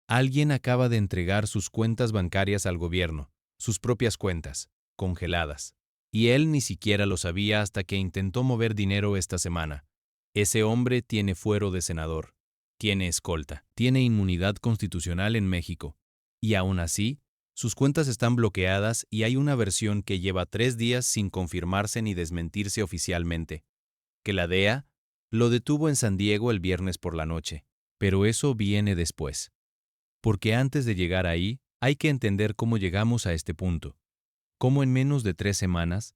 Alguien acaba de entregar sus cuentas bancarias al gobierno, sus propias cuentas, congeladas. Y él ni siquiera lo sabía hasta que intentó mover dinero esta semana. Ese hombre tiene fuero de senador, tiene escolta, tiene inmunidad constitucional en México. Y aún así, sus cuentas están bloqueadas y hay una versión que lleva 3 días sin confirmarse ni desmentirse oficialmente. Que la DEA lo detuvo en San Diego el viernes por la noche. Pero eso viene después. Porque antes de llegar ahí, hay que entender cómo llegamos a este punto. Cómo en menos de 3 semanas,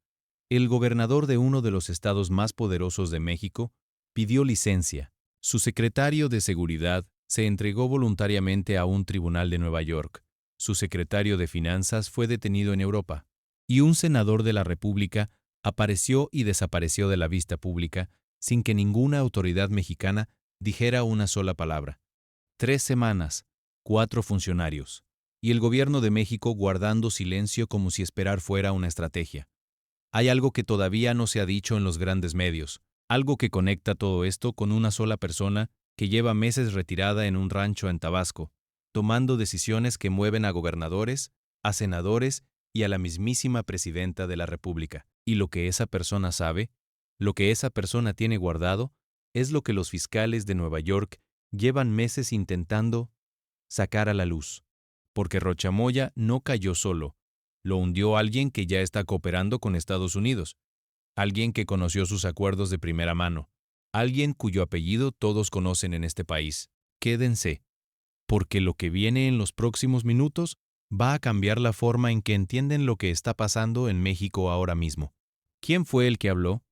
el gobernador de uno de los estados más poderosos de México pidió licencia. Su secretario de Seguridad se entregó voluntariamente a un tribunal de Nueva York. Su secretario de Finanzas fue detenido en Europa. Y un senador de la República apareció y desapareció de la vista pública sin que ninguna autoridad mexicana dijera una sola palabra. 3 semanas, 4 funcionarios. Y el gobierno de México guardando silencio como si esperar fuera una estrategia. Hay algo que todavía no se ha dicho en los grandes medios, algo que conecta todo esto con una sola persona que lleva meses retirada en un rancho en Tabasco, tomando decisiones que mueven a gobernadores, a senadores y a la mismísima presidenta de la República. Y lo que esa persona sabe, lo que esa persona tiene guardado, es lo que los fiscales de Nueva York llevan meses intentando sacar a la luz. Porque Rocha Moya no cayó solo, lo hundió alguien que ya está cooperando con Estados Unidos, alguien que conoció sus acuerdos de primera mano, alguien cuyo apellido todos conocen en este país. Quédense, porque lo que viene en los próximos minutos va a cambiar la forma en que entienden lo que está pasando en México ahora mismo. ¿Quién fue el que habló?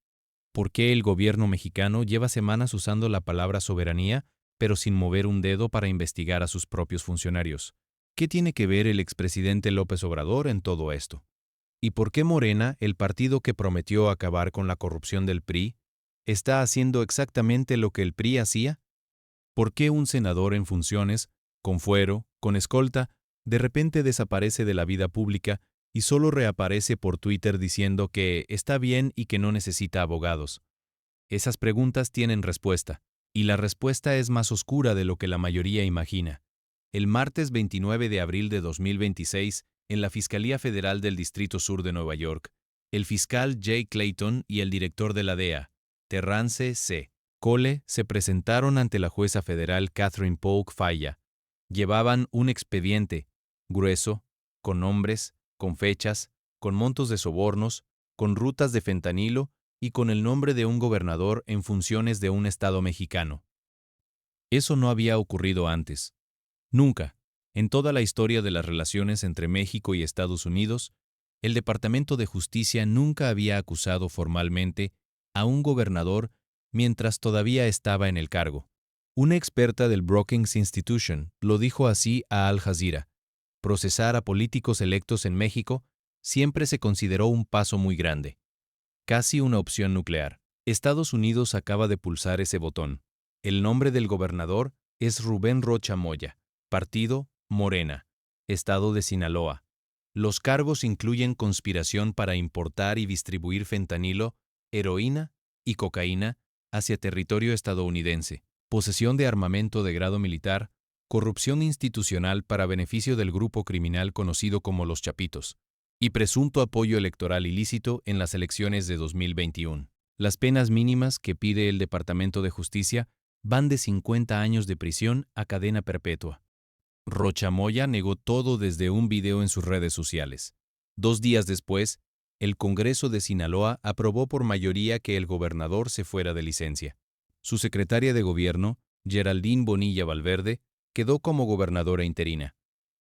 ¿Por qué el gobierno mexicano lleva semanas usando la palabra soberanía, pero sin mover un dedo para investigar a sus propios funcionarios? ¿Qué tiene que ver el expresidente López Obrador en todo esto? ¿Y por qué Morena, el partido que prometió acabar con la corrupción del PRI, está haciendo exactamente lo que el PRI hacía? ¿Por qué un senador en funciones, con fuero, con escolta, de repente desaparece de la vida pública y solo reaparece por Twitter diciendo que está bien y que no necesita abogados? Esas preguntas tienen respuesta, y la respuesta es más oscura de lo que la mayoría imagina. El martes 29 de abril de 2026, en la Fiscalía Federal del Distrito Sur de Nueva York, el fiscal Jay Clayton y el director de la DEA, Terrance C. Cole, se presentaron ante la jueza federal Catherine Polk Falla. Llevaban un expediente, grueso, con nombres, con fechas, con montos de sobornos, con rutas de fentanilo y con el nombre de un gobernador en funciones de un estado mexicano. Eso no había ocurrido antes. Nunca, en toda la historia de las relaciones entre México y Estados Unidos, el Departamento de Justicia nunca había acusado formalmente a un gobernador mientras todavía estaba en el cargo. Una experta del Brookings Institution lo dijo así a Al Jazeera: procesar a políticos electos en México siempre se consideró un paso muy grande, casi una opción nuclear. Estados Unidos acaba de pulsar ese botón. El nombre del gobernador es Rubén Rocha Moya. Partido, Morena. Estado de Sinaloa. Los cargos incluyen conspiración para importar y distribuir fentanilo, heroína y cocaína hacia territorio estadounidense, posesión de armamento de grado militar, corrupción institucional para beneficio del grupo criminal conocido como los Chapitos, y presunto apoyo electoral ilícito en las elecciones de 2021. Las penas mínimas que pide el Departamento de Justicia van de 50 años de prisión a cadena perpetua. Rocha Moya negó todo desde un video en sus redes sociales. 2 días después, el Congreso de Sinaloa aprobó por mayoría que el gobernador se fuera de licencia. Su secretaria de gobierno, Geraldine Bonilla Valverde, quedó como gobernadora interina.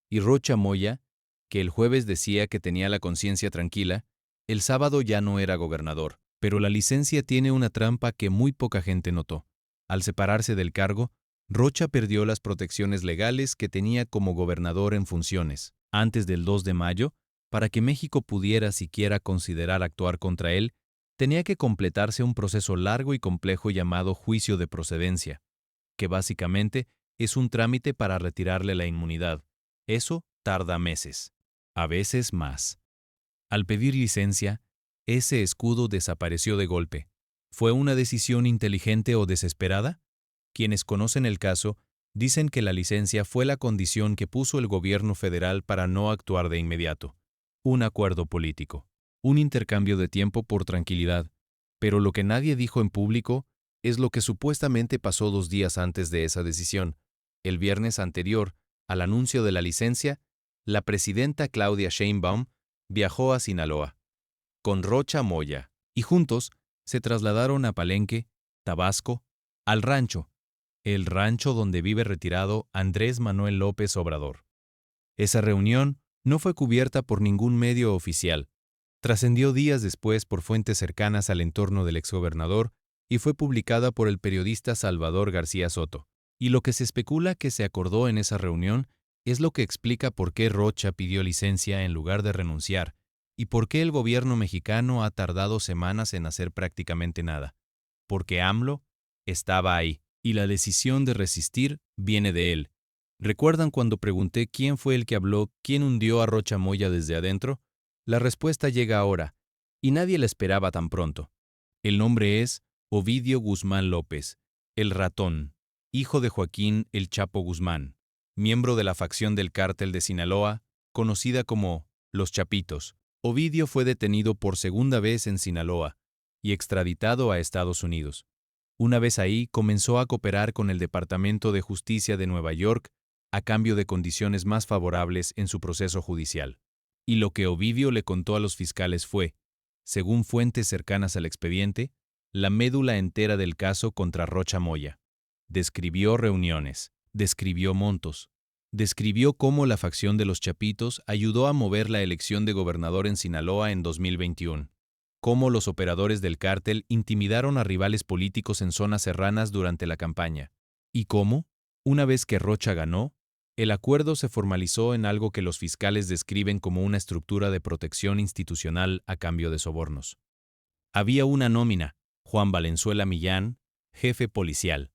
Y Rocha Moya, que el jueves decía que tenía la conciencia tranquila, el sábado ya no era gobernador. Pero la licencia tiene una trampa que muy poca gente notó. Al separarse del cargo, Rocha perdió las protecciones legales que tenía como gobernador en funciones. Antes del 2 de mayo, para que México pudiera siquiera considerar actuar contra él, tenía que completarse un proceso largo y complejo llamado juicio de procedencia, que básicamente es un trámite para retirarle la inmunidad. Eso tarda meses, a veces más. Al pedir licencia, ese escudo desapareció de golpe. ¿Fue una decisión inteligente o desesperada? Quienes conocen el caso Dicen que la licencia fue la condición que puso el gobierno federal para no actuar de inmediato. Un acuerdo político. Un intercambio de tiempo por tranquilidad. Pero lo que nadie dijo en público es lo que supuestamente pasó 2 días antes de esa decisión. El viernes anterior, al anuncio de la licencia, la presidenta Claudia Sheinbaum viajó a Sinaloa con Rocha Moya y juntos se trasladaron a Palenque, Tabasco, al rancho, el rancho donde vive retirado Andrés Manuel López Obrador. Esa reunión no fue cubierta por ningún medio oficial. Trascendió días después por fuentes cercanas al entorno del exgobernador y fue publicada por el periodista Salvador García Soto. Y lo que se especula que se acordó en esa reunión es lo que explica por qué Rocha pidió licencia en lugar de renunciar y por qué el gobierno mexicano ha tardado semanas en hacer prácticamente nada. Porque AMLO estaba ahí y la decisión de resistir viene de él. ¿Recuerdan cuando pregunté quién fue el que habló, quién hundió a Rocha Moya desde adentro? La respuesta llega ahora, y nadie la esperaba tan pronto. El nombre es Ovidio Guzmán López, el ratón, hijo de Joaquín El Chapo Guzmán, miembro de la facción del cártel de Sinaloa, conocida como Los Chapitos. Ovidio fue detenido por segunda vez en Sinaloa y extraditado a Estados Unidos. Una vez ahí, comenzó a cooperar con el Departamento de Justicia de Nueva York a cambio de condiciones más favorables en su proceso judicial. Y lo que Ovidio le contó a los fiscales fue, según fuentes cercanas al expediente, la médula entera del caso contra Rocha Moya. Describió reuniones, describió montos, describió cómo la facción de los Chapitos ayudó a mover la elección de gobernador en Sinaloa en 2021, cómo los operadores del cártel intimidaron a rivales políticos en zonas serranas durante la campaña, y cómo, una vez que Rocha ganó, el acuerdo se formalizó en algo que los fiscales describen como una estructura de protección institucional a cambio de sobornos. Había una nómina, Juan Valenzuela Millán, jefe policial,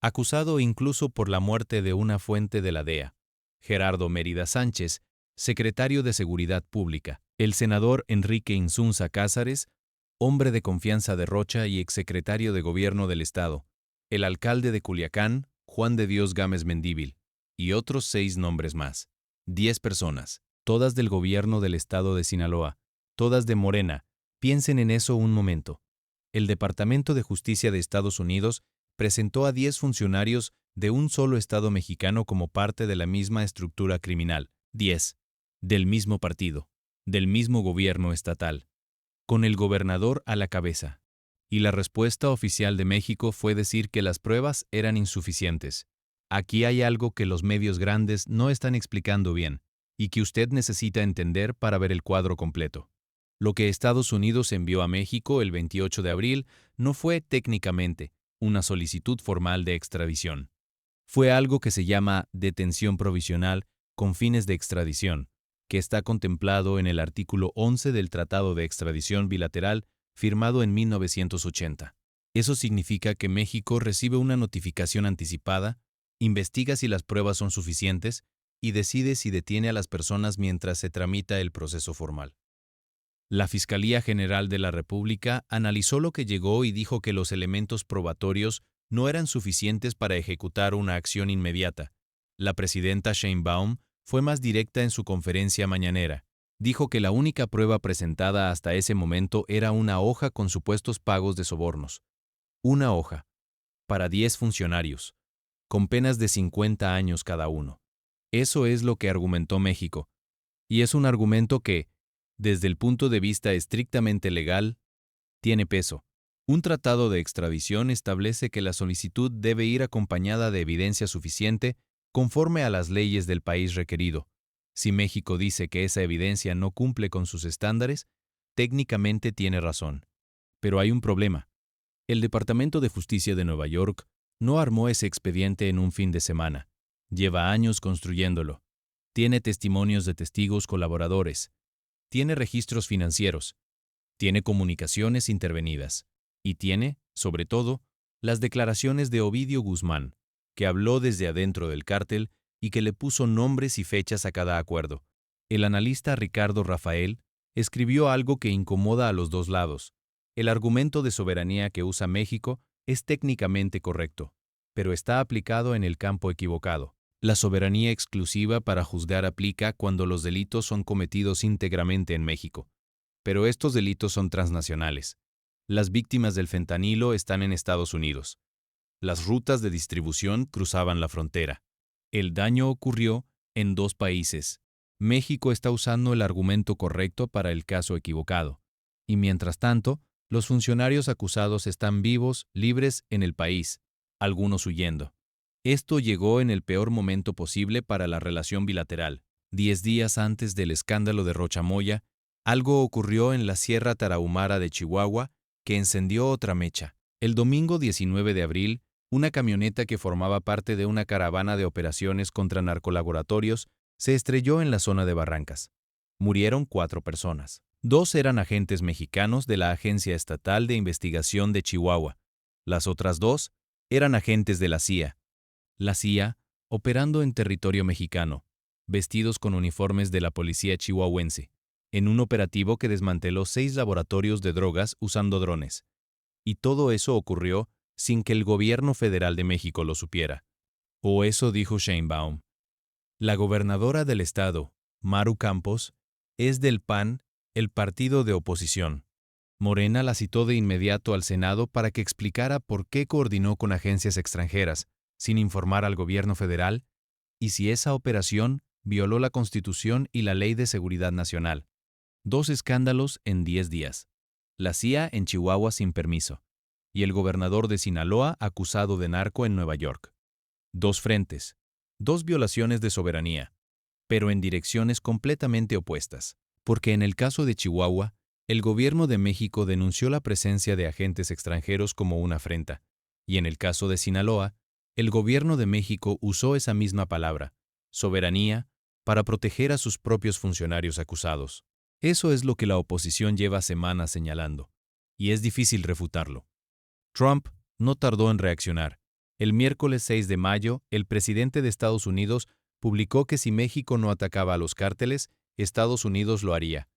acusado incluso por la muerte de una fuente de la DEA, Gerardo Mérida Sánchez, secretario de Seguridad Pública, el senador Enrique Insunza Cázares, hombre de confianza de Rocha y exsecretario de Gobierno del Estado, el alcalde de Culiacán, Juan de Dios Gámez Mendívil, y otros 6 nombres más. 10 personas, todas del gobierno del estado de Sinaloa, todas de Morena. Piensen en eso un momento. El Departamento de Justicia de Estados Unidos presentó a 10 funcionarios de un solo estado mexicano como parte de la misma estructura criminal. 10. Del mismo partido, del mismo gobierno estatal, con el gobernador a la cabeza. Y la respuesta oficial de México fue decir que las pruebas eran insuficientes. Aquí hay algo que los medios grandes no están explicando bien, y que usted necesita entender para ver el cuadro completo. Lo que Estados Unidos envió a México el 28 de abril no fue técnicamente una solicitud formal de extradición. Fue algo que se llama detención provisional con fines de extradición, que está contemplado en el artículo 11 del Tratado de Extradición Bilateral firmado en 1980. Eso significa que México recibe una notificación anticipada, investiga si las pruebas son suficientes y decide si detiene a las personas mientras se tramita el proceso formal. La Fiscalía General de la República analizó lo que llegó y dijo que los elementos probatorios no eran suficientes para ejecutar una acción inmediata. La presidenta Sheinbaum fue más directa en su conferencia mañanera. Dijo que la única prueba presentada hasta ese momento era una hoja con supuestos pagos de sobornos. Una hoja. Para 10 funcionarios, con penas de 50 años cada uno. Eso es lo que argumentó México. Y es un argumento que, desde el punto de vista estrictamente legal, tiene peso. Un tratado de extradición establece que la solicitud debe ir acompañada de evidencia suficiente conforme a las leyes del país requerido. Si México dice que esa evidencia no cumple con sus estándares, técnicamente tiene razón. Pero hay un problema. El Departamento de Justicia de Nueva York no armó ese expediente en un fin de semana. Lleva años construyéndolo. Tiene testimonios de testigos colaboradores. Tiene registros financieros. Tiene comunicaciones intervenidas. Y tiene, sobre todo, las declaraciones de Ovidio Guzmán, que habló desde adentro del cártel y que le puso nombres y fechas a cada acuerdo. El analista Ricardo Rafael escribió algo que incomoda a los dos lados. El argumento de soberanía que usa México es técnicamente correcto, pero está aplicado en el campo equivocado. La soberanía exclusiva para juzgar aplica cuando los delitos son cometidos íntegramente en México. Pero estos delitos son transnacionales. Las víctimas del fentanilo están en Estados Unidos. Las rutas de distribución cruzaban la frontera. El daño ocurrió en dos países. México está usando el argumento correcto para el caso equivocado. Y mientras tanto, los funcionarios acusados están vivos, libres en el país, algunos huyendo. Esto llegó en el peor momento posible para la relación bilateral. 10 días antes del escándalo de Rocha Moya, algo ocurrió en la Sierra Tarahumara de Chihuahua que encendió otra mecha. El domingo 19 de abril, una camioneta que formaba parte de una caravana de operaciones contra narcolaboratorios se estrelló en la zona de Barrancas. Murieron 4 personas. 2 eran agentes mexicanos de la Agencia Estatal de Investigación de Chihuahua. Las otras 2 eran agentes de la CIA. La CIA, operando en territorio mexicano, vestidos con uniformes de la policía chihuahuense, en un operativo que desmanteló 6 laboratorios de drogas usando drones. Y todo eso ocurrió sin que el gobierno federal de México lo supiera. O eso dijo Sheinbaum. La gobernadora del estado, Maru Campos, es del PAN, el partido de oposición. Morena la citó de inmediato al Senado para que explicara por qué coordinó con agencias extranjeras, sin informar al gobierno federal, y si esa operación violó la Constitución y la Ley de Seguridad Nacional. 2 escándalos en 10 días. La CIA en Chihuahua sin permiso, y el gobernador de Sinaloa acusado de narco en Nueva York. 2 frentes, 2 violaciones de soberanía, pero en direcciones completamente opuestas, porque en el caso de Chihuahua, el gobierno de México denunció la presencia de agentes extranjeros como una afrenta, y en el caso de Sinaloa, el gobierno de México usó esa misma palabra, soberanía, para proteger a sus propios funcionarios acusados. Eso es lo que la oposición lleva semanas señalando, y es difícil refutarlo. Trump no tardó en reaccionar. El miércoles 6 de mayo, el presidente de Estados Unidos publicó que si México no atacaba a los cárteles, Estados Unidos lo haría.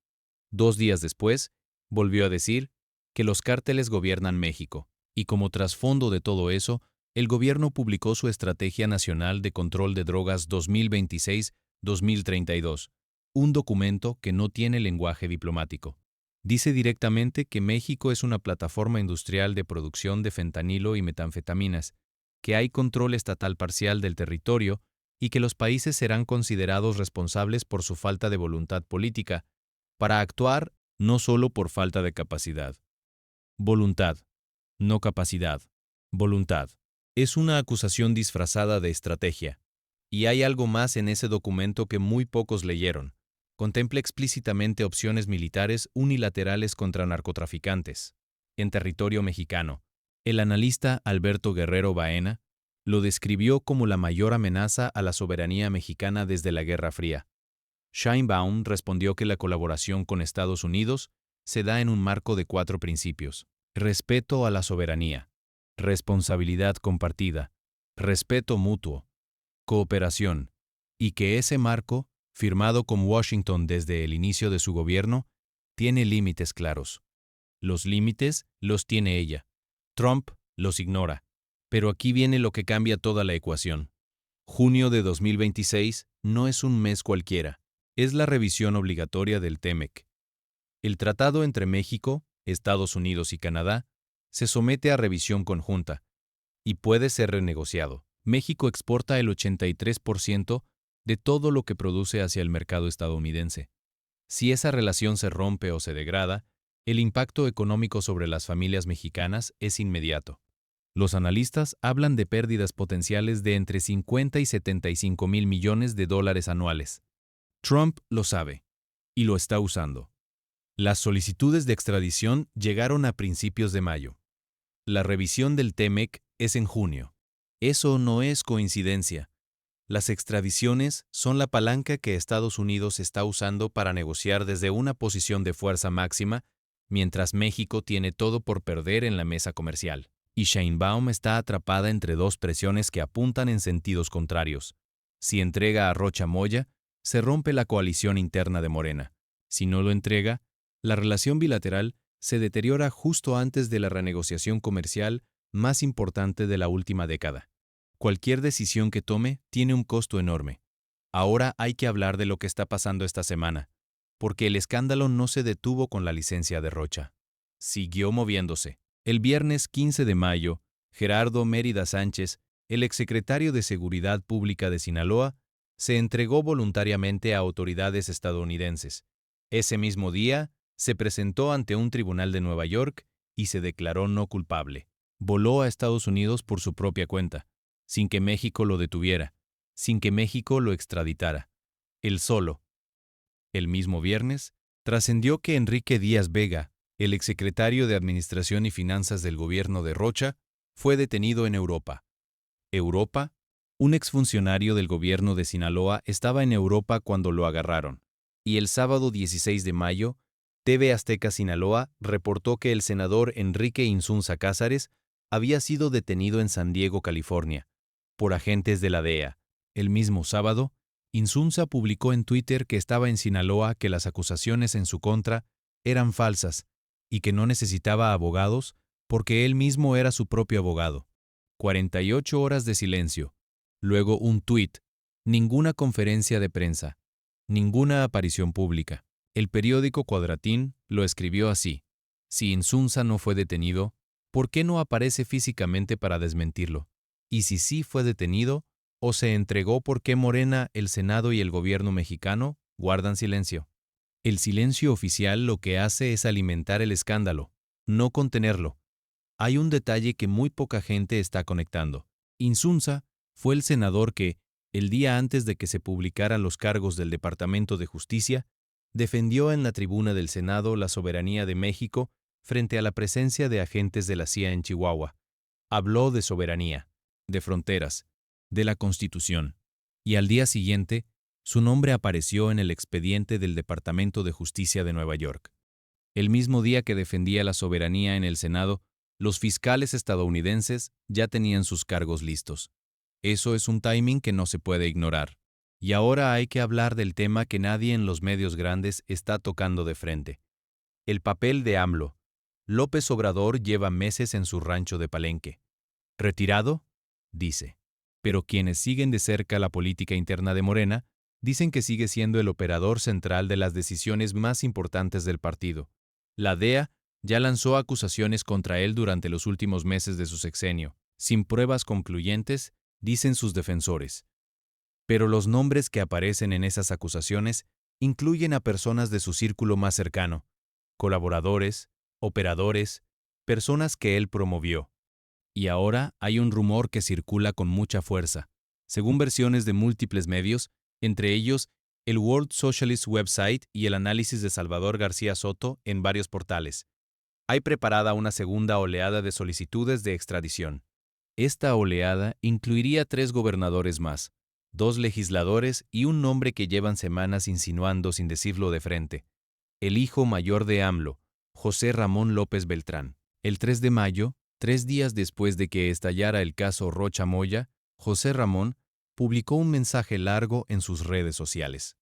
2 días después, volvió a decir que los cárteles gobiernan México, y como trasfondo de todo eso, el gobierno publicó su Estrategia Nacional de Control de Drogas 2026-2032, un documento que no tiene lenguaje diplomático. Dice directamente que México es una plataforma industrial de producción de fentanilo y metanfetaminas, que hay control estatal parcial del territorio y que los países serán considerados responsables por su falta de voluntad política, para actuar no solo por falta de capacidad. Voluntad, no capacidad. Voluntad. Es una acusación disfrazada de estrategia. Y hay algo más en ese documento que muy pocos leyeron. Contempla explícitamente opciones militares unilaterales contra narcotraficantes. En territorio mexicano, el analista Alberto Guerrero Baena lo describió como la mayor amenaza a la soberanía mexicana desde la Guerra Fría. Sheinbaum respondió que la colaboración con Estados Unidos se da en un marco de 4 principios: respeto a la soberanía, responsabilidad compartida, respeto mutuo, cooperación, y que ese marco, firmado con Washington desde el inicio de su gobierno, tiene límites claros. Los límites los tiene ella. Trump los ignora. Pero aquí viene lo que cambia toda la ecuación. Junio de 2026 no es un mes cualquiera, es la revisión obligatoria del TEMEC. El tratado entre México, Estados Unidos y Canadá se somete a revisión conjunta y puede ser renegociado. México exporta el 83% de todo lo que produce hacia el mercado estadounidense. Si esa relación se rompe o se degrada, el impacto económico sobre las familias mexicanas es inmediato. Los analistas hablan de pérdidas potenciales de entre 50 y 75 mil millones de dólares anuales. Trump lo sabe y lo está usando. Las solicitudes de extradición llegaron a principios de mayo. La revisión del TEMEC es en junio. Eso no es coincidencia. Las extradiciones son la palanca que Estados Unidos está usando para negociar desde una posición de fuerza máxima, mientras México tiene todo por perder en la mesa comercial. Y Sheinbaum está atrapada entre 2 presiones que apuntan en sentidos contrarios. Si entrega a Rocha Moya, se rompe la coalición interna de Morena. Si no lo entrega, la relación bilateral se deteriora justo antes de la renegociación comercial más importante de la última década. Cualquier decisión que tome tiene un costo enorme. Ahora hay que hablar de lo que está pasando esta semana, porque el escándalo no se detuvo con la licencia de Rocha. Siguió moviéndose. El viernes 15 de mayo, Gerardo Mérida Sánchez, el exsecretario de Seguridad Pública de Sinaloa, se entregó voluntariamente a autoridades estadounidenses. Ese mismo día, se presentó ante un tribunal de Nueva York y se declaró no culpable. Voló a Estados Unidos por su propia cuenta, sin que México lo detuviera, sin que México lo extraditara. Él solo. El mismo viernes, trascendió que Enrique Díaz Vega, el exsecretario de Administración y Finanzas del gobierno de Rocha, fue detenido en Europa. ¿Europa? Un exfuncionario del gobierno de Sinaloa estaba en Europa cuando lo agarraron. Y el sábado 16 de mayo, TV Azteca Sinaloa reportó que el senador Enrique Insunza Cázares había sido detenido en San Diego, California, por agentes de la DEA. El mismo sábado, Insunza publicó en Twitter que estaba en Sinaloa, que las acusaciones en su contra eran falsas y que no necesitaba abogados porque él mismo era su propio abogado. 48 horas de silencio. Luego un tuit. Ninguna conferencia de prensa. Ninguna aparición pública. El periódico Cuadratín lo escribió así. Si Insunza no fue detenido, ¿por qué no aparece físicamente para desmentirlo? Y si sí fue detenido o se entregó, ¿por qué Morena, el Senado y el gobierno mexicano guardan silencio? El silencio oficial lo que hace es alimentar el escándalo, no contenerlo. Hay un detalle que muy poca gente está conectando. Insunza fue el senador que, el día antes de que se publicaran los cargos del Departamento de Justicia, defendió en la tribuna del Senado la soberanía de México frente a la presencia de agentes de la CIA en Chihuahua. Habló de soberanía, de fronteras, de la Constitución. Y al día siguiente, su nombre apareció en el expediente del Departamento de Justicia de Nueva York. El mismo día que defendía la soberanía en el Senado, los fiscales estadounidenses ya tenían sus cargos listos. Eso es un timing que no se puede ignorar. Y ahora hay que hablar del tema que nadie en los medios grandes está tocando de frente. El papel de AMLO. López Obrador lleva meses en su rancho de Palenque. ¿Retirado? Dice. Pero quienes siguen de cerca la política interna de Morena dicen que sigue siendo el operador central de las decisiones más importantes del partido. La DEA ya lanzó acusaciones contra él durante los últimos meses de su sexenio, sin pruebas concluyentes, dicen sus defensores. Pero los nombres que aparecen en esas acusaciones incluyen a personas de su círculo más cercano, colaboradores, operadores, personas que él promovió. Y ahora hay un rumor que circula con mucha fuerza, según versiones de múltiples medios, entre ellos el World Socialist Website y el análisis de Salvador García Soto en varios portales. Hay preparada una segunda oleada de solicitudes de extradición. Esta oleada incluiría 3 gobernadores más, 2 legisladores y un nombre que llevan semanas insinuando sin decirlo de frente. El hijo mayor de AMLO, José Ramón López Beltrán. El 3 de mayo, 3 días después de que estallara el caso Rocha Moya, José Ramón publicó un mensaje largo en sus redes sociales.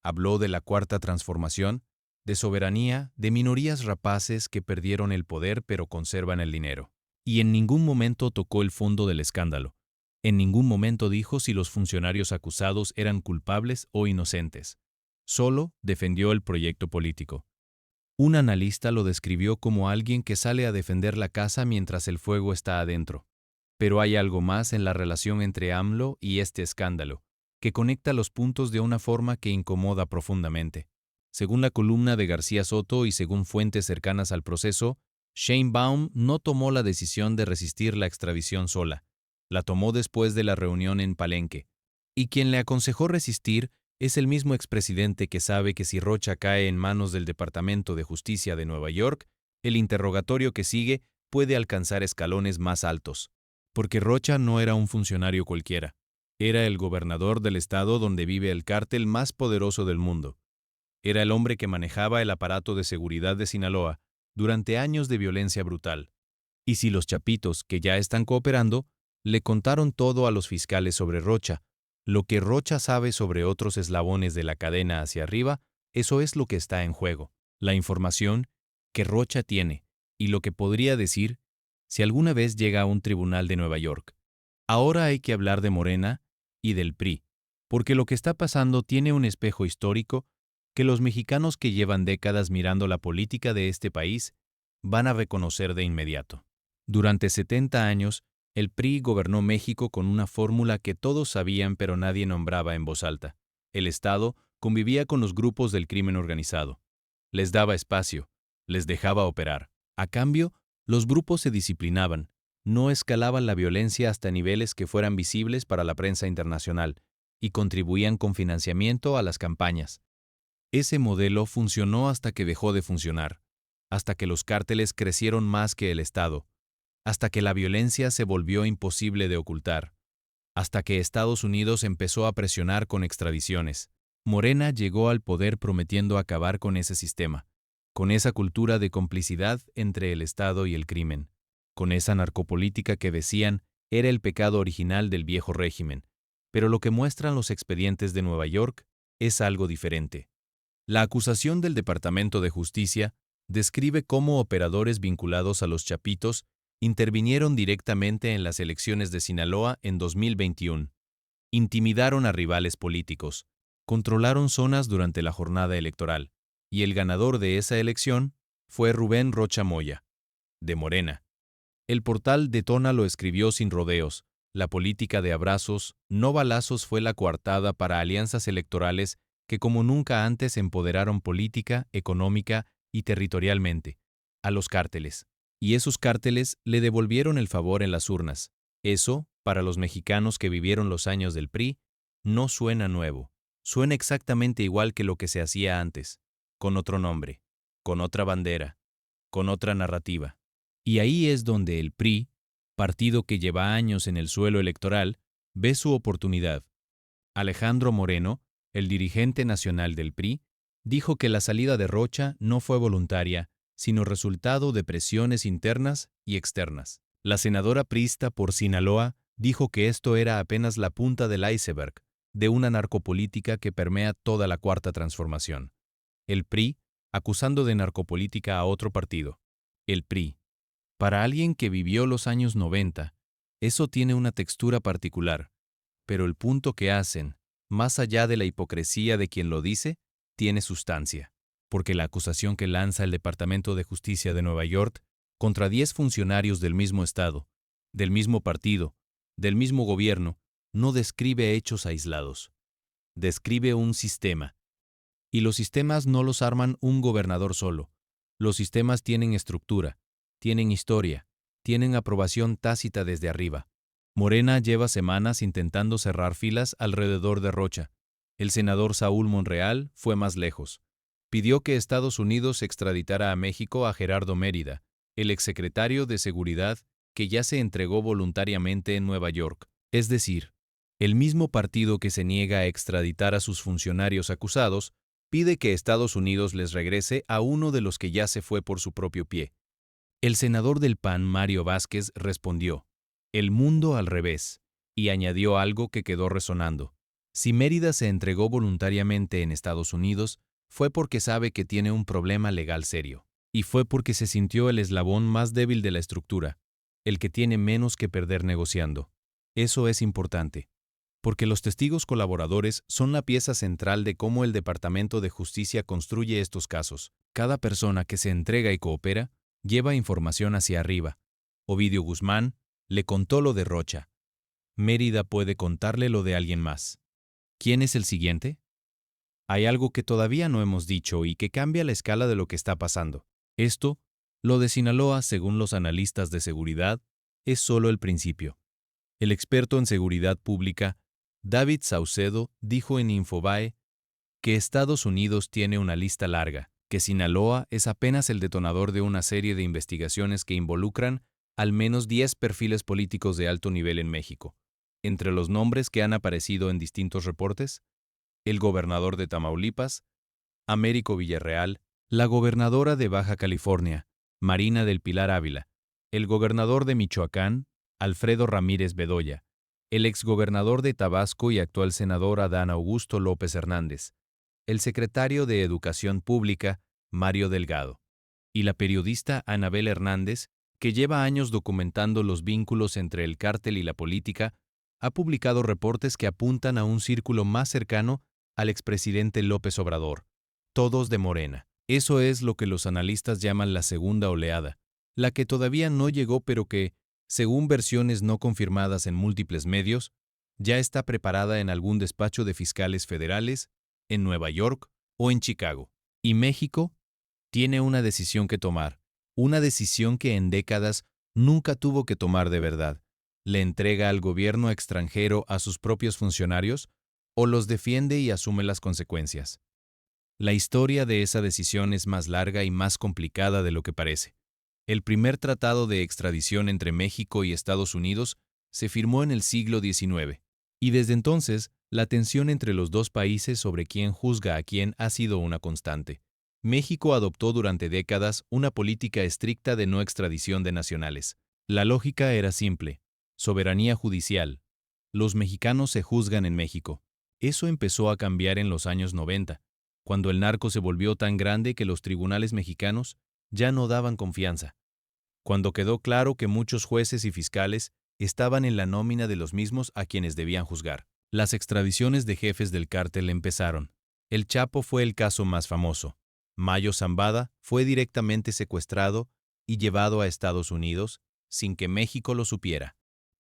Habló de la Cuarta Transformación, de soberanía, de minorías rapaces que perdieron el poder pero conservan el dinero. Y en ningún momento tocó el fondo del escándalo. En ningún momento dijo si los funcionarios acusados eran culpables o inocentes. Solo defendió el proyecto político. Un analista lo describió como alguien que sale a defender la casa mientras el fuego está adentro. Pero hay algo más en la relación entre AMLO y este escándalo, que conecta los puntos de una forma que incomoda profundamente. Según la columna de García Soto y según fuentes cercanas al proceso, Sheinbaum no tomó la decisión de resistir la extradición sola. La tomó después de la reunión en Palenque. Y quien le aconsejó resistir es el mismo expresidente que sabe que si Rocha cae en manos del Departamento de Justicia de Nueva York, el interrogatorio que sigue puede alcanzar escalones más altos. Porque Rocha no era un funcionario cualquiera. Era el gobernador del estado donde vive el cártel más poderoso del mundo. Era el hombre que manejaba el aparato de seguridad de Sinaloa durante años de violencia brutal. Y si los chapitos, que ya están cooperando, le contaron todo a los fiscales sobre Rocha, lo que Rocha sabe sobre otros eslabones de la cadena hacia arriba, eso es lo que está en juego. La información que Rocha tiene y lo que podría decir si alguna vez llega a un tribunal de Nueva York. Ahora hay que hablar de Morena y del PRI, porque lo que está pasando tiene un espejo histórico que los mexicanos que llevan décadas mirando la política de este país van a reconocer de inmediato. Durante 70 años, el PRI gobernó México con una fórmula que todos sabían pero nadie nombraba en voz alta. El Estado convivía con los grupos del crimen organizado. Les daba espacio, les dejaba operar. A cambio, los grupos se disciplinaban, no escalaban la violencia hasta niveles que fueran visibles para la prensa internacional y contribuían con financiamiento a las campañas. Ese modelo funcionó hasta que dejó de funcionar, hasta que los cárteles crecieron más que el Estado, hasta que la violencia se volvió imposible de ocultar, hasta que Estados Unidos empezó a presionar con extradiciones. Morena llegó al poder prometiendo acabar con ese sistema, con esa cultura de complicidad entre el Estado y el crimen, con esa narcopolítica que decían era el pecado original del viejo régimen. Pero lo que muestran los expedientes de Nueva York es algo diferente. La acusación del Departamento de Justicia describe cómo operadores vinculados a los Chapitos intervinieron directamente en las elecciones de Sinaloa en 2021. Intimidaron a rivales políticos, controlaron zonas durante la jornada electoral, y el ganador de esa elección fue Rubén Rocha Moya, de Morena. El portal Detona lo escribió sin rodeos. La política de abrazos, no balazos fue la coartada para alianzas electorales que como nunca antes empoderaron política, económica y territorialmente a los cárteles. Y esos cárteles le devolvieron el favor en las urnas. Eso, para los mexicanos que vivieron los años del PRI, no suena nuevo. Suena exactamente igual que lo que se hacía antes, con otro nombre, con otra bandera, con otra narrativa. Y ahí es donde el PRI, partido que lleva años en el suelo electoral, ve su oportunidad. Alejandro Moreno, el dirigente nacional del PRI, dijo que la salida de Rocha no fue voluntaria, sino resultado de presiones internas y externas. La senadora priista por Sinaloa dijo que esto era apenas la punta del iceberg de una narcopolítica que permea toda la Cuarta Transformación. El PRI, acusando de narcopolítica a otro partido. El PRI. Para alguien que vivió los años 90, eso tiene una textura particular, pero el punto que hacen, más allá de la hipocresía de quien lo dice, tiene sustancia, porque la acusación que lanza el Departamento de Justicia de Nueva York contra 10 funcionarios del mismo Estado, del mismo partido, del mismo gobierno, no describe hechos aislados. Describe un sistema. Y los sistemas no los arman un gobernador solo. Los sistemas tienen estructura, tienen historia, tienen aprobación tácita desde arriba. Morena lleva semanas intentando cerrar filas alrededor de Rocha. El senador Saúl Monreal fue más lejos. Pidió que Estados Unidos extraditara a México a Gerardo Mérida, el exsecretario de Seguridad que ya se entregó voluntariamente en Nueva York. Es decir, el mismo partido que se niega a extraditar a sus funcionarios acusados, pide que Estados Unidos les regrese a uno de los que ya se fue por su propio pie. El senador del PAN, Mario Vázquez, respondió, «El mundo al revés», y añadió algo que quedó resonando. Si Mérida se entregó voluntariamente en Estados Unidos, fue porque sabe que tiene un problema legal serio. Y fue porque se sintió el eslabón más débil de la estructura, el que tiene menos que perder negociando. Eso es importante, porque los testigos colaboradores son la pieza central de cómo el Departamento de Justicia construye estos casos. Cada persona que se entrega y coopera lleva información hacia arriba. Ovidio Guzmán le contó lo de Rocha. Mérida puede contarle lo de alguien más. ¿Quién es el siguiente? Hay algo que todavía no hemos dicho y que cambia la escala de lo que está pasando. Esto, lo de Sinaloa, según los analistas de seguridad, es solo el principio. El experto en seguridad pública, David Saucedo, dijo en Infobae que Estados Unidos tiene una lista larga, que Sinaloa es apenas el detonador de una serie de investigaciones que involucran al menos 10 perfiles políticos de alto nivel en México. Entre los nombres que han aparecido en distintos reportes, el gobernador de Tamaulipas, Américo Villarreal, la gobernadora de Baja California, Marina del Pilar Ávila, el gobernador de Michoacán, Alfredo Ramírez Bedoya, el exgobernador de Tabasco y actual senador Adán Augusto López Hernández, el secretario de Educación Pública, Mario Delgado, y la periodista Anabel Hernández, que lleva años documentando los vínculos entre el cártel y la política ha publicado reportes que apuntan a un círculo más cercano al expresidente López Obrador, todos de Morena. Eso es lo que los analistas llaman la segunda oleada, la que todavía no llegó pero que, según versiones no confirmadas en múltiples medios, ya está preparada en algún despacho de fiscales federales, en Nueva York o en Chicago. Y México tiene una decisión que tomar, una decisión que en décadas nunca tuvo que tomar de verdad. ¿Le entrega al gobierno extranjero a sus propios funcionarios o los defiende y asume las consecuencias? La historia de esa decisión es más larga y más complicada de lo que parece. El primer tratado de extradición entre México y Estados Unidos se firmó en el siglo XIX, y desde entonces la tensión entre los dos países sobre quién juzga a quién ha sido una constante. México adoptó durante décadas una política estricta de no extradición de nacionales. La lógica era simple: soberanía judicial. Los mexicanos se juzgan en México. Eso empezó a cambiar en los años 90, cuando el narco se volvió tan grande que los tribunales mexicanos ya no daban confianza. Cuando quedó claro que muchos jueces y fiscales estaban en la nómina de los mismos a quienes debían juzgar. Las extradiciones de jefes del cártel empezaron. El Chapo fue el caso más famoso. Mayo Zambada fue directamente secuestrado y llevado a Estados Unidos sin que México lo supiera.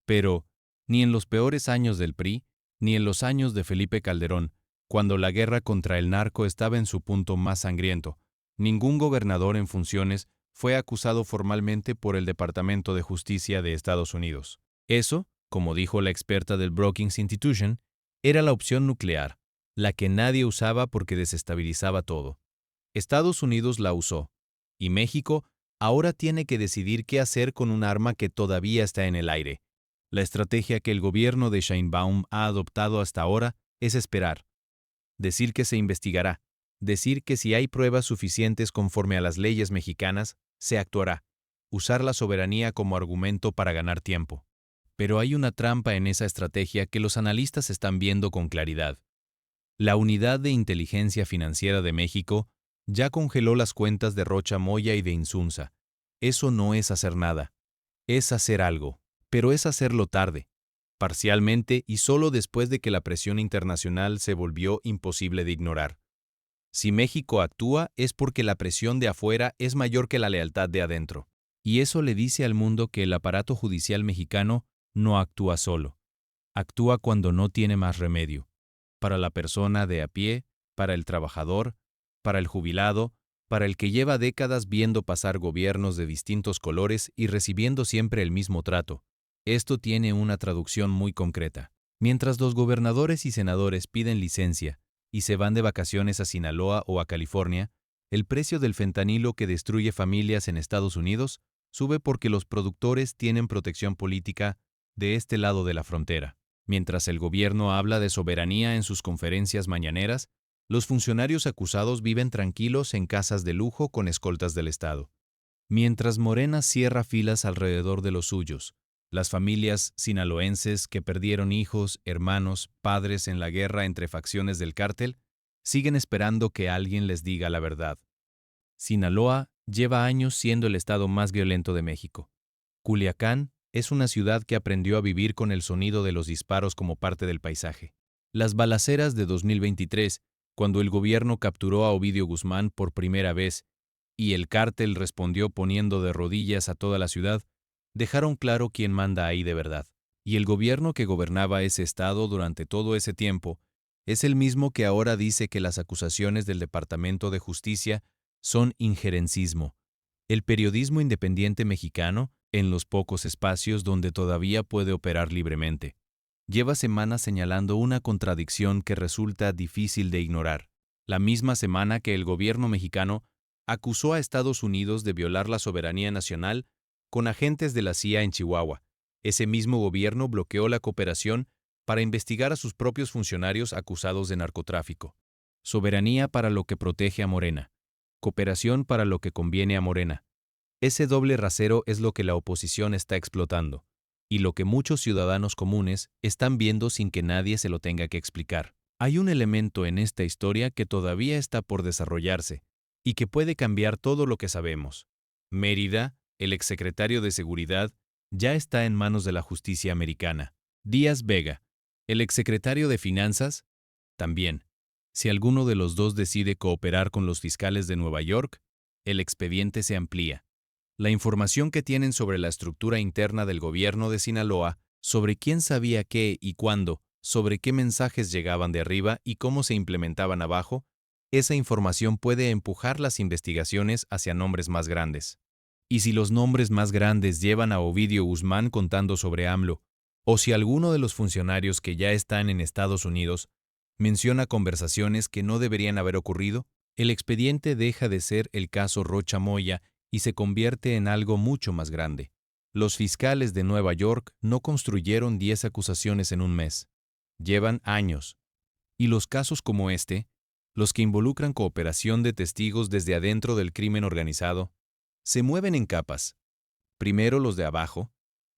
Pero, ni en los peores años del PRI, ni en los años de Felipe Calderón, cuando la guerra contra el narco estaba en su punto más sangriento, ningún gobernador en funciones fue acusado formalmente por el Departamento de Justicia de Estados Unidos. Eso, como dijo la experta del Brookings Institution, era la opción nuclear, la que nadie usaba porque desestabilizaba todo. Estados Unidos la usó, y México ahora tiene que decidir qué hacer con un arma que todavía está en el aire. La estrategia que el gobierno de Sheinbaum ha adoptado hasta ahora es esperar. Decir que se investigará, decir que si hay pruebas suficientes conforme a las leyes mexicanas, se actuará, usar la soberanía como argumento para ganar tiempo. Pero hay una trampa en esa estrategia que los analistas están viendo con claridad. La Unidad de Inteligencia Financiera de México ya congeló las cuentas de Rocha Moya y de Insunza. Eso no es hacer nada. Es hacer algo, pero es hacerlo tarde, parcialmente y solo después de que la presión internacional se volvió imposible de ignorar. Si México actúa es porque la presión de afuera es mayor que la lealtad de adentro. Y eso le dice al mundo que el aparato judicial mexicano no actúa solo. Actúa cuando no tiene más remedio. Para la persona de a pie, para el trabajador, para el jubilado, para el que lleva décadas viendo pasar gobiernos de distintos colores y recibiendo siempre el mismo trato. Esto tiene una traducción muy concreta. Mientras los gobernadores y senadores piden licencia y se van de vacaciones a Sinaloa o a California, el precio del fentanilo que destruye familias en Estados Unidos sube porque los productores tienen protección política de este lado de la frontera. Mientras el gobierno habla de soberanía en sus conferencias mañaneras, los funcionarios acusados viven tranquilos en casas de lujo con escoltas del Estado. Mientras Morena cierra filas alrededor de los suyos, las familias sinaloenses que perdieron hijos, hermanos, padres en la guerra entre facciones del cártel, siguen esperando que alguien les diga la verdad. Sinaloa lleva años siendo el estado más violento de México. Culiacán es una ciudad que aprendió a vivir con el sonido de los disparos como parte del paisaje. Las balaceras de 2023, cuando el gobierno capturó a Ovidio Guzmán por primera vez y el cártel respondió poniendo de rodillas a toda la ciudad, dejaron claro quién manda ahí de verdad. Y el gobierno que gobernaba ese estado durante todo ese tiempo es el mismo que ahora dice que las acusaciones del Departamento de Justicia son injerencismo. El periodismo independiente mexicano, en los pocos espacios donde todavía puede operar libremente, lleva semanas señalando una contradicción que resulta difícil de ignorar. La misma semana que el gobierno mexicano acusó a Estados Unidos de violar la soberanía nacional con agentes de la CIA en Chihuahua, ese mismo gobierno bloqueó la cooperación para investigar a sus propios funcionarios acusados de narcotráfico. Soberanía para lo que protege a Morena. Cooperación para lo que conviene a Morena. Ese doble rasero es lo que la oposición está explotando, y lo que muchos ciudadanos comunes están viendo sin que nadie se lo tenga que explicar. Hay un elemento en esta historia que todavía está por desarrollarse, y que puede cambiar todo lo que sabemos. Mérida, el exsecretario de Seguridad, ya está en manos de la justicia americana. Díaz Vega, el exsecretario de Finanzas, también. Si alguno de los dos decide cooperar con los fiscales de Nueva York, el expediente se amplía. La información que tienen sobre la estructura interna del gobierno de Sinaloa, sobre quién sabía qué y cuándo, sobre qué mensajes llegaban de arriba y cómo se implementaban abajo, esa información puede empujar las investigaciones hacia nombres más grandes. Y si los nombres más grandes llevan a Ovidio Guzmán contando sobre AMLO, o si alguno de los funcionarios que ya están en Estados Unidos menciona conversaciones que no deberían haber ocurrido, el expediente deja de ser el caso Rocha Moya y se convierte en algo mucho más grande. Los fiscales de Nueva York no construyeron 10 acusaciones en un mes. Llevan años. Y los casos como este, los que involucran cooperación de testigos desde adentro del crimen organizado, se mueven en capas. Primero los de abajo,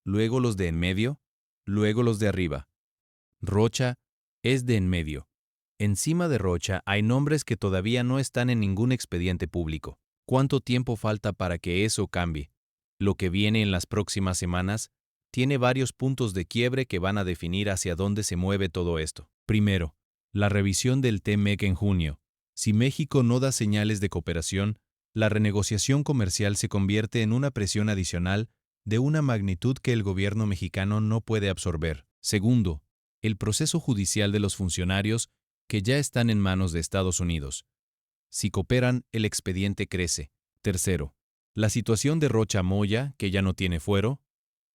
luego los de en medio, luego los de arriba. Rocha es de en medio. Encima de Rocha hay nombres que todavía no están en ningún expediente público. ¿Cuánto tiempo falta para que eso cambie? Lo que viene en las próximas semanas tiene varios puntos de quiebre que van a definir hacia dónde se mueve todo esto. Primero, la revisión del TMEC en junio. Si México no da señales de cooperación, la renegociación comercial se convierte en una presión adicional de una magnitud que el gobierno mexicano no puede absorber. Segundo, el proceso judicial de los funcionarios que ya están en manos de Estados Unidos. Si cooperan, el expediente crece. Tercero, la situación de Rocha Moya, que ya no tiene fuero,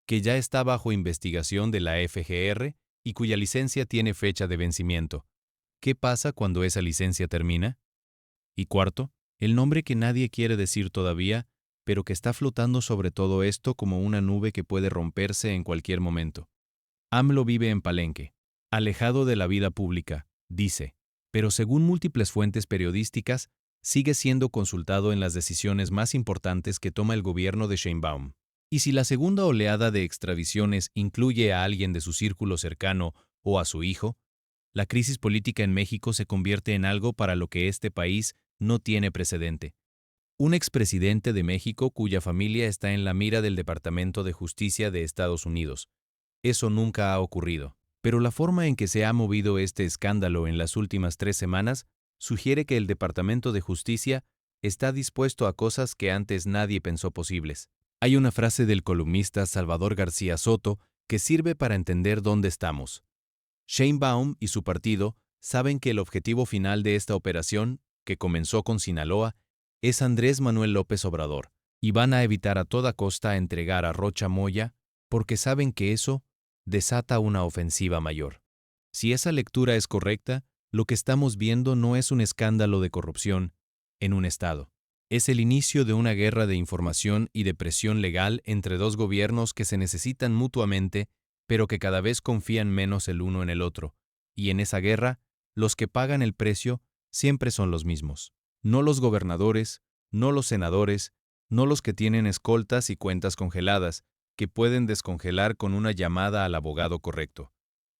que ya está bajo investigación de la FGR y cuya licencia tiene fecha de vencimiento. ¿Qué pasa cuando esa licencia termina? Y cuarto, el nombre que nadie quiere decir todavía, pero que está flotando sobre todo esto como una nube que puede romperse en cualquier momento. AMLO vive en Palenque, alejado de la vida pública, dice, pero según múltiples fuentes periodísticas, sigue siendo consultado en las decisiones más importantes que toma el gobierno de Sheinbaum. Y si la segunda oleada de extradiciones incluye a alguien de su círculo cercano o a su hijo, la crisis política en México se convierte en algo para lo que este país no tiene precedente. Un expresidente de México cuya familia está en la mira del Departamento de Justicia de Estados Unidos. Eso nunca ha ocurrido. Pero la forma en que se ha movido este escándalo en las últimas 3 semanas sugiere que el Departamento de Justicia está dispuesto a cosas que antes nadie pensó posibles. Hay una frase del columnista Salvador García Soto que sirve para entender dónde estamos. Sheinbaum y su partido saben que el objetivo final de esta operación, que comenzó con Sinaloa, es Andrés Manuel López Obrador, y van a evitar a toda costa entregar a Rocha Moya porque saben que eso desata una ofensiva mayor. Si esa lectura es correcta, lo que estamos viendo no es un escándalo de corrupción en un Estado. Es el inicio de una guerra de información y de presión legal entre dos gobiernos que se necesitan mutuamente, pero que cada vez confían menos el uno en el otro. Y en esa guerra, los que pagan el precio siempre son los mismos. No los gobernadores, no los senadores, no los que tienen escoltas y cuentas congeladas, que pueden descongelar con una llamada al abogado correcto.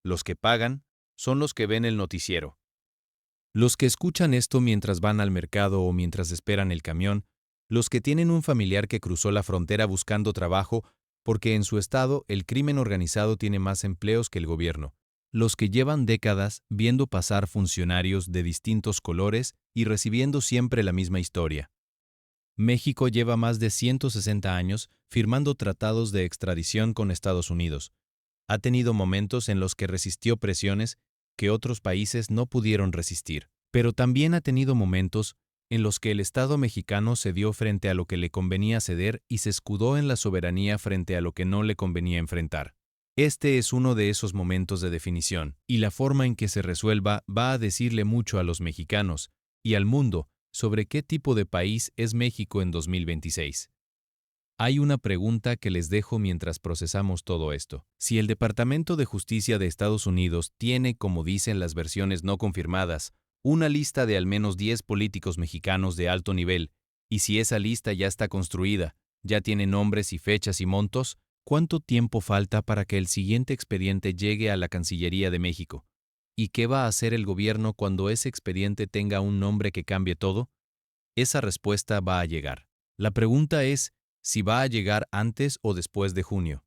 Los que pagan son los que ven el noticiero. Los que escuchan esto mientras van al mercado o mientras esperan el camión, los que tienen un familiar que cruzó la frontera buscando trabajo porque en su estado el crimen organizado tiene más empleos que el gobierno, los que llevan décadas viendo pasar funcionarios de distintos colores y recibiendo siempre la misma historia. México lleva más de 160 años firmando tratados de extradición con Estados Unidos. Ha tenido momentos en los que resistió presiones que otros países no pudieron resistir, pero también ha tenido momentos en los que el Estado mexicano cedió frente a lo que le convenía ceder y se escudó en la soberanía frente a lo que no le convenía enfrentar. Este es uno de esos momentos de definición, y la forma en que se resuelva va a decirle mucho a los mexicanos y al mundo sobre qué tipo de país es México en 2026. Hay una pregunta que les dejo mientras procesamos todo esto. Si el Departamento de Justicia de Estados Unidos tiene, como dicen las versiones no confirmadas, una lista de al menos 10 políticos mexicanos de alto nivel, y si esa lista ya está construida, ya tiene nombres y fechas y montos, ¿cuánto tiempo falta para que el siguiente expediente llegue a la Cancillería de México? ¿Y qué va a hacer el gobierno cuando ese expediente tenga un nombre que cambie todo? Esa respuesta va a llegar. La pregunta es si va a llegar antes o después de junio.